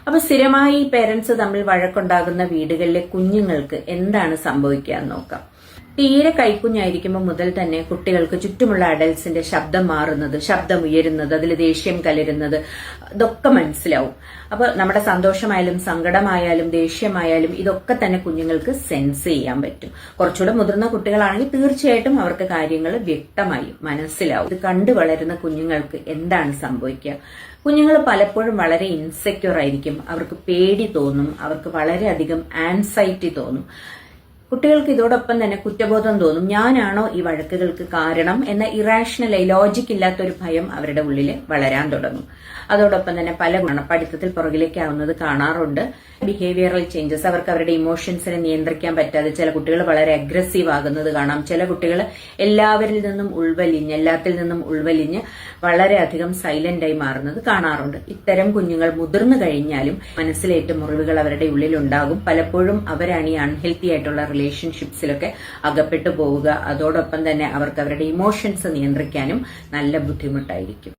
അപ്പൊ സ്ഥിരമായി പേരൻസ് തമ്മിൽ വഴക്കുണ്ടാകുന്ന വീടുകളിലെ കുഞ്ഞുങ്ങൾക്ക് എന്താണ് സംഭവിക്കുക എന്ന് നോക്കാം. തീരെ കൈക്കുഞ്ഞായിരിക്കുമ്പോൾ മുതൽ തന്നെ കുട്ടികൾക്ക് ചുറ്റുമുള്ള അഡൽട്സിന്റെ ശബ്ദം മാറുന്നത്, ശബ്ദം ഉയരുന്നത്, അതിൽ ദേഷ്യം കലരുന്നത് ഇതൊക്കെ മനസ്സിലാവും. അപ്പൊ നമ്മുടെ സന്തോഷമായാലും സങ്കടമായാലും ദേഷ്യമായാലും ഇതൊക്കെ തന്നെ കുഞ്ഞുങ്ങൾക്ക് സെൻസ് ചെയ്യാൻ പറ്റും. കുറച്ചുകൂടെ മുതിർന്ന കുട്ടികളാണെങ്കിൽ തീർച്ചയായിട്ടും അവർക്ക് കാര്യങ്ങൾ വ്യക്തമായി മനസ്സിലാവും. ഇത് കണ്ടു വളരുന്ന കുഞ്ഞുങ്ങൾക്ക് എന്താണ് സംഭവിക്കുക? കുഞ്ഞുങ്ങൾ പലപ്പോഴും വളരെ ഇൻസെക്യൂർ ആയിരിക്കും, അവർക്ക് പേടി തോന്നും, അവർക്ക് വളരെയധികം ആൻസൈറ്റി തോന്നും. കുട്ടികൾക്ക് ഇതോടൊപ്പം തന്നെ കുറ്റബോധം തോന്നും, ഞാനാണോ ഈ വഴക്കുകൾക്ക് കാരണം എന്ന ഇറാഷണലായി ലോജിക് ഇല്ലാത്തൊരു ഭയം അവരുടെ ഉള്ളിൽ വളരാൻ തുടങ്ങും. അതോടൊപ്പം തന്നെ പല പഠിത്തത്തിൽ പുറകിലേക്കാവുന്നത് കാണാറുണ്ട്. ബിഹേവിയറൽ ചേഞ്ചസ്, അവർക്ക് അവരുടെ ഇമോഷൻസിനെ നിയന്ത്രിക്കാൻ പറ്റാതെ ചില കുട്ടികൾ വളരെ അഗ്രസീവ് ആകുന്നത് കാണാം. ചില കുട്ടികൾ എല്ലാത്തിൽ നിന്നും ഉൾവലിഞ്ഞ് വളരെയധികം സൈലന്റ് ആയി മാറുന്നത് കാണാറുണ്ട്. ഇത്തരം കുഞ്ഞുങ്ങൾ മുതിർന്നു കഴിഞ്ഞാലും മനസ്സിലേറ്റ മുറിവുകൾ അവരുടെ ഉള്ളിലുണ്ടാകും. പലപ്പോഴും അവരാണ് ഈ അൺഹെൽത്തി ആയിട്ടുള്ള റിലേഷൻഷിപ്സിലൊക്കെ അകപ്പെട്ടു പോവുക. അതോടൊപ്പം തന്നെ അവർക്ക് അവരുടെ ഇമോഷൻസ് നിയന്ത്രിക്കാനും നല്ല ബുദ്ധിമുട്ടായിരിക്കും.